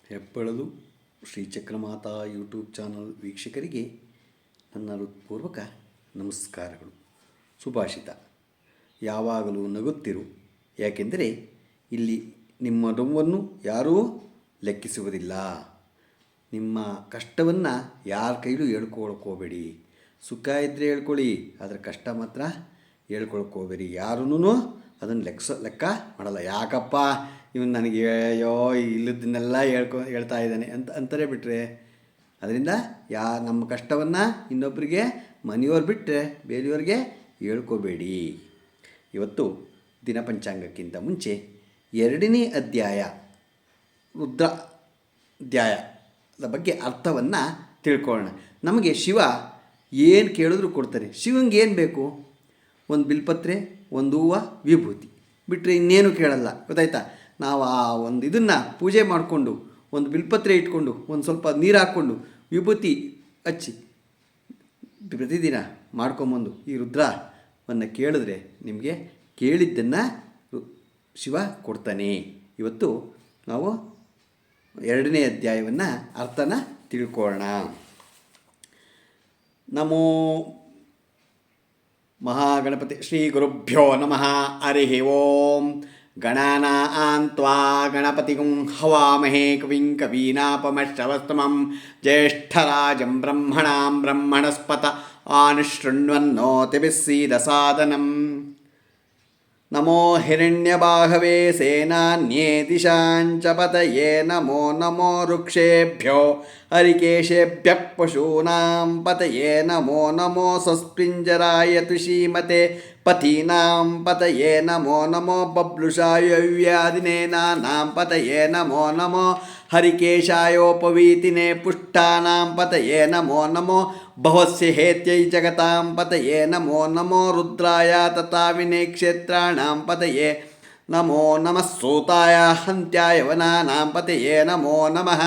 ಹೆಬ್ಬಳಲು ಶ್ರೀಚಕ್ರಮಾತಾ YouTube channel ವೀಕ್ಷಕರಿಗೆ ನನ್ನ ಹೃತ್ಪೂರ್ವಕ ನಮಸ್ಕಾರಗಳು. ಸುಭಾಷಿತ: ಯಾವಾಗಲೂ ನಗುತ್ತಿರು, ಯಾಕೆಂದರೆ ಇಲ್ಲಿ ನಿಮ್ಮ ನೋವನ್ನು ಯಾರೂ ಲೆಕ್ಕಿಸುವುದಿಲ್ಲ. ನಿಮ್ಮ ಕಷ್ಟವನ್ನು ಯಾರ ಕೈಲೂ ಹೇಳ್ಕೊಳಕ್ಕೋಗಬೇಡಿ. ಸುಖ ಇದ್ದರೆ ಹೇಳ್ಕೊಳ್ಳಿ, ಆದರೆ ಕಷ್ಟ ಮಾತ್ರ ಹೇಳ್ಕೊಳಕ್ಕೋಗಬೇಡಿ. ಯಾರೂ ಅದನ್ನು ಲೆಕ್ಕ ಮಾಡಲ್ಲ. ಯಾಕಪ್ಪ ಇವನು ನನಗೆ ಅಯ್ಯೋ ಇಲ್ಲದನ್ನೆಲ್ಲ ಹೇಳ್ತಾ ಇದ್ದಾನೆ ಅಂತಾರೆ ಬಿಟ್ಟರೆ, ಅದರಿಂದ ನಮ್ಮ ಕಷ್ಟವನ್ನು ಇನ್ನೊಬ್ಬರಿಗೆ ಮನೆಯವ್ರು ಬಿಟ್ಟರೆ ಬೇರೆಯವ್ರಿಗೆ ಹೇಳ್ಕೋಬೇಡಿ. ಇವತ್ತು ದಿನ ಪಂಚಾಂಗಕ್ಕಿಂತ ಮುಂಚೆ 2ನೇ ಅಧ್ಯಾಯ ರುದ್ರ ಅಧ್ಯಾಯದ ಬಗ್ಗೆ ಅರ್ಥವನ್ನು ತಿಳ್ಕೊಳ್ಳೋಣ. ನಮಗೆ ಶಿವ ಏನು ಕೇಳಿದ್ರು ಕೊಡ್ತಾರೆ. ಶಿವಂಗೆ ಏನು ಬೇಕು? ಒಂದು ಬಿಲ್ಪತ್ರೆ, ಒಂದು ಹೂವು, ವಿಭೂತಿ ಬಿಟ್ಟರೆ ಇನ್ನೇನು ಕೇಳಲ್ಲ. ಗೊತ್ತಾಯ್ತಾ? ನಾವು ಆ ಒಂದು ಇದನ್ನು ಪೂಜೆ ಮಾಡಿಕೊಂಡು ಒಂದು ಬಿಲ್ಪತ್ರೆ ಇಟ್ಕೊಂಡು ಒಂದು ಸ್ವಲ್ಪ ನೀರು ಹಾಕ್ಕೊಂಡು ವಿಭೂತಿ ಹಚ್ಚಿ ಪ್ರತಿದಿನ ಮಾಡ್ಕೊಂಬಂದು ಈ ರುದ್ರವನ್ನು ಕೇಳಿದ್ರೆ ನಿಮಗೆ ಕೇಳಿದ್ದನ್ನು ಶಿವ ಕೊಡ್ತಾನೆ. ಇವತ್ತು ನಾವು 2ನೇ ಅಧ್ಯಾಯವನ್ನು ಅರ್ಥನ ತಿಳ್ಕೊಳ್ಳೋಣ. ನಮೋ ಮಹಾಗಣಪತಿ ಶ್ರೀ ಗುರುಭ್ಯೋ ನಮಃ. ಹರಿ ಓಂ. ಗಣಾನಾಂ ತ್ವಾ ಗಣಪತಿಗುಂ ಹವಾಮಹೇ ಕವಿಂ ಕವೀನಾಪಮಶ್ರವಸ್ತಮಂ ಜ್ಯೇಷ್ಠರಾಜಂ ಬ್ರಹ್ಮಣಾಂ ಬ್ರಹ್ಮಣಸ್ಪತ ಆನುಶೃಣ್ವನ್ನೋತಿಭಿಃ ಸೀದಸಾದನಂ. ನಮೋ ಹಿರಣ್ಯಬಾಹವೇ ಸೇನಾನ್ಯೇ ದಿಶಾಂಚ ಪತಯೇ ನಮೋ ನಮೋ ವೃಕ್ಷೇಭ್ಯೋ ಹರಿಕೇಶೇಭ್ಯಃ ಪಶೂನಾಂ ಪತಯೇ ನಮೋ ನಮೋ ಸಸ್ಪಿಂಜರಾಯ ತುಷೀಮತೆ ಪತೀನಾಂ ಪತಯೇ ನಮೋ ನಮೋ ಬಬ್ಲುಷಾಯ ವ್ಯಾಧಿನೇನಾನಾಂ ಪತಯೇ ನಮೋ ನಮೋ ಹರಿಕೇಶಾಯೋಪವೀತಿನೇ ಪುಷ್ಟಾನಾಂ ಪತಯೇ ನಮೋ ನಮೋ ಭವಸ್ಯ ಹೇತ್ಯೈ ಜಗತಾಂ ಪತಯೇ ನಮೋ ನಮೋ ರುದ್ರಾಯ ತಥಾ ವಿನೇಕ್ಷೇತ್ರಾಣಾಂ ಪತಯೇ ನಮೋ ನಮಃ ಸೂತಾಯ ಹಂತ್ಯಾಯ ವನಾನಾಂ ಪತಯೇ ನಮೋ ನಮಃ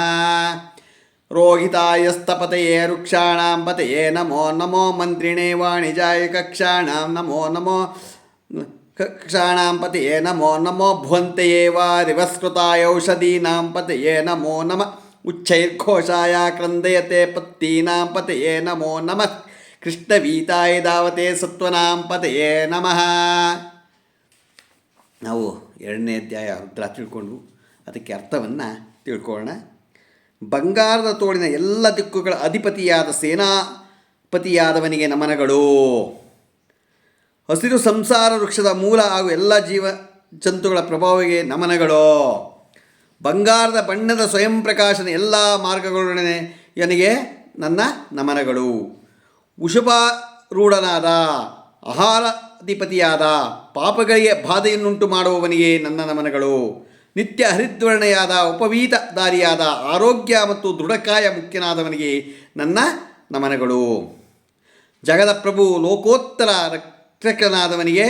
ರೋಹಿತಾಯಸ್ತಪತಯೇ ವೃಕ್ಷಾಣಾಂ ಪತಯೇ ನಮೋ ನಮೋ ಮಂತ್ರಿಣೇ ವಾಣಿಜಾಯ ಕಕ್ಷಾಣಾಂ ನಮೋ ನಮೋ ಕಕ್ಷಾಣಾಂ ಪತಯೇ ನಮೋ ನಮೋ ಭುವಂತಯೇ ವಾರಿವಸ್ಕೃತಾಯ ಔಷಧೀನಾಂ ಪತಯೇ ನಮೋ ನಮಃ ಉಚ್ಚೈರ್ಘೋಷಾಯ ಕ್ರಂದಯತೆ ಪತ್ತೀನಾಂ ಪತಯೇ ನಮೋ ನಮಃ ಕೃಷ್ಣವೀತಾಯ ಧಾವತೆ ಸತ್ವನಾಂ ಪತಯೇ ನಮಃ. ನಾವು 2ನೇ ಅಧ್ಯಾಯ ರುದ್ರ ತಿಳ್ಕೊಂಡು ಅದಕ್ಕೆ ಅರ್ಥವನ್ನು ತಿಳ್ಕೊಳ್ಳೋಣ. ಬಂಗಾರದ ತೋಳಿನ ಎಲ್ಲ ದಿಕ್ಕುಗಳ ಅಧಿಪತಿಯಾದ ಸೇನಾಪತಿಯಾದವನಿಗೆ ನಮನಗಳು. ಹಸಿರು ಸಂಸಾರ ವೃಕ್ಷದ ಮೂಲ ಹಾಗೂ ಎಲ್ಲ ಜೀವ ಜಂತುಗಳ ಪ್ರಭಾವಿಗೆ ನಮನಗಳು. ಬಂಗಾರದ ಬಣ್ಣದ ಸ್ವಯಂ ಪ್ರಕಾಶನ ಎಲ್ಲ ಮಾರ್ಗಗಳೊಡನೆ ಇವನಿಗೆ ನನ್ನ ನಮನಗಳು. ವೃಷಭಾರೂಢನಾದ ಆಹಾರಾಧಿಪತಿಯಾದ ಪಾಪಗಳಿಗೆ ಬಾಧೆಯನ್ನುಂಟು ಮಾಡುವವನಿಗೆ ನನ್ನ ನಮನಗಳು. ನಿತ್ಯ ಹರಿದ್ವರ್ಣೆಯಾದ ಉಪವೀತಧಾರಿಯಾದ ಆರೋಗ್ಯ ಮತ್ತು ದೃಢಕಾಯ ಮುಖ್ಯನಾದವನಿಗೆ ನನ್ನ ನಮನಗಳು. ಜಗದ ಪ್ರಭು ಲೋಕೋತ್ತರ ರಕ್ಷಕನಾದವನಿಗೆ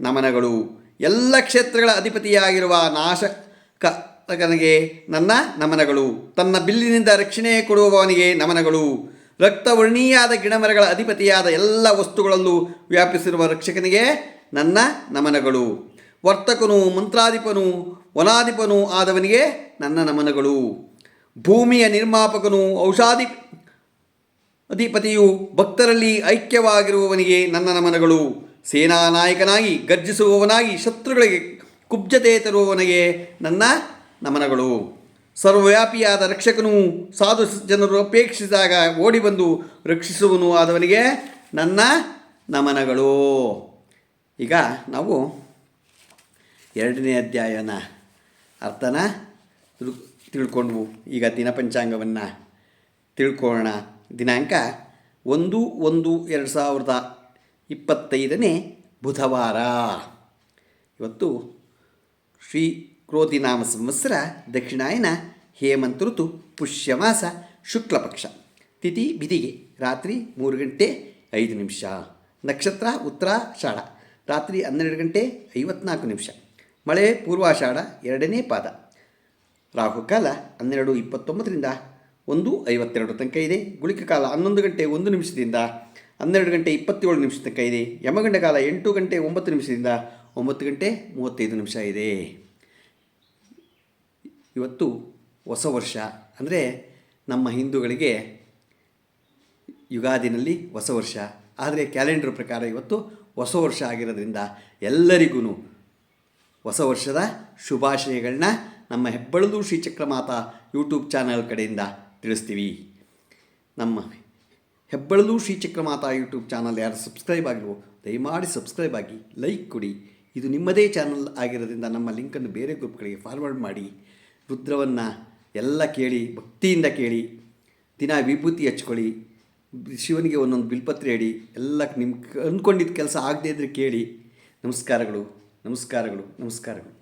ನಮನಗಳು. ಎಲ್ಲ ಕ್ಷೇತ್ರಗಳ ಅಧಿಪತಿಯಾಗಿರುವ ನಾಶಕನಿಗೆ ನನ್ನ ನಮನಗಳು. ತನ್ನ ಬಿಲ್ಲಿನಿಂದ ರಕ್ಷಣೆ ಕೊಡುವವನಿಗೆ ನಮನಗಳು. ರಕ್ತವರ್ಣೀಯಾದ ಗಿಡಮರಗಳ ಅಧಿಪತಿಯಾದ ಎಲ್ಲ ವಸ್ತುಗಳಲ್ಲೂ ವ್ಯಾಪಿಸಿರುವ ರಕ್ಷಕನಿಗೆ ನನ್ನ ನಮನಗಳು. ವರ್ತಕನು, ಮಂತ್ರಾಧಿಪನು, ವನಾಧಿಪನು ಆದವನಿಗೆ ನನ್ನ ನಮನಗಳು. ಭೂಮಿಯ ನಿರ್ಮಾಪಕನು, ಔಷಾಧಿ ಅಧಿಪತಿಯು, ಭಕ್ತರಲ್ಲಿ ಐಕ್ಯವಾಗಿರುವವನಿಗೆ ನನ್ನ ನಮನಗಳು. ಸೇನಾ ನಾಯಕನಾಗಿ ಗರ್ಜಿಸುವವನಾಗಿ ಶತ್ರುಗಳಿಗೆ ಕುಬ್ಜತೆ ತರುವವನಿಗೆ ನನ್ನ ನಮನಗಳು. ಸರ್ವವ್ಯಾಪಿಯಾದ ರಕ್ಷಕನು, ಸಾಧು ಜನರು ಅಪೇಕ್ಷಿಸಿದಾಗ ಓಡಿಬಂದು ರಕ್ಷಿಸುವನು ಆದವನಿಗೆ ನನ್ನ ನಮನಗಳು. ಈಗ ನಾವು 2ನೇ ಅಧ್ಯಾಯನ ಅರ್ಥನ ತಿಳ್ಕೊಂಡ್ವು. ಈಗ ದಿನಪಂಚಾಂಗವನ್ನು ತಿಳ್ಕೊಳ್ಳೋಣ. ದಿನಾಂಕ 1/1/2025 ಬುಧವಾರ. ಇವತ್ತು ಶ್ರೀ ಕ್ರೋಧಿನಾಮ ಸಂವತ್ಸರ ದಕ್ಷಿಣಾಯನ ಹೇಮಂತ ಋತು ಪುಷ್ಯಮಾಸ ಶುಕ್ಲಪಕ್ಷ. ತಿಥಿ ಬಿದಿಗೆ ರಾತ್ರಿ 3:05. ನಕ್ಷತ್ರ ಉತ್ತರಾಷಾಢ ರಾತ್ರಿ 12:54. ಮಳೆ ಪೂರ್ವಾಷಾಢ 2ನೇ ಪಾದ. ರಾಹುಕಾಲ 12:29ರಿಂದ 1:52 ತನಕ ಇದೆ. ಗುಳಿಕ ಕಾಲ 11:01 12:27 ತನಕ ಇದೆ. ಯಮಗಂಡ ಕಾಲ 8:09 9:35 ಇದೆ. ಇವತ್ತು ಹೊಸ ವರ್ಷ ಅಂದರೆ ನಮ್ಮ ಹಿಂದೂಗಳಿಗೆ ಯುಗಾದಿನಲ್ಲಿ ಹೊಸ ವರ್ಷ, ಆದರೆ ಕ್ಯಾಲೆಂಡರ್ ಪ್ರಕಾರ ಇವತ್ತು ಹೊಸ ವರ್ಷ ಆಗಿರೋದ್ರಿಂದ ಎಲ್ಲರಿಗೂ ಹೊಸ ವರ್ಷದ ಶುಭಾಶಯಗಳನ್ನ ನಮ್ಮ ಹೆಬ್ಬಳಲು ಶ್ರೀಚಕ್ರಮಾತಾ ಯೂಟ್ಯೂಬ್ ಚಾನಲ್ ಕಡೆಯಿಂದ ತಿಳಿಸ್ತೀವಿ. ನಮ್ಮ ಹೆಬ್ಬಳಲು ಶ್ರೀಚಕ್ರಮಾತಾ ಯೂಟ್ಯೂಬ್ ಚಾನಲ್ ಯಾರು ಸಬ್ಸ್ಕ್ರೈಬ್ ಆಗಿಲ್ವೋ ದಯಮಾಡಿ ಸಬ್ಸ್ಕ್ರೈಬ್ ಆಗಿ, ಲೈಕ್ ಕೊಡಿ. ಇದು ನಿಮ್ಮದೇ ಚಾನಲ್ ಆಗಿರೋದ್ರಿಂದ ನಮ್ಮ ಲಿಂಕನ್ನು ಬೇರೆ ಗ್ರೂಪ್ಗಳಿಗೆ ಫಾರ್ವರ್ಡ್ ಮಾಡಿ. ರುದ್ರವನ್ನು ಎಲ್ಲ ಕೇಳಿ, ಭಕ್ತಿಯಿಂದ ಕೇಳಿ, ದಿನ ವಿಭೂತಿ ಹಚ್ಕೊಳ್ಳಿ, ಶಿವನಿಗೆ ಒಂದೊಂದು ಬಿಲ್ಪತ್ರೆ ಇಡಿ, ಎಲ್ಲ ನಿಮ್ಗೆ ಅಂದ್ಕೊಂಡಿದ್ದ ಕೆಲಸ ಆಗದೇ ಇದ್ದರೆ ಕೇಳಿ. ನಮಸ್ಕಾರಗಳು, ನಮಸ್ಕಾರಗಳು, ನಮಸ್ಕಾರಗಳು.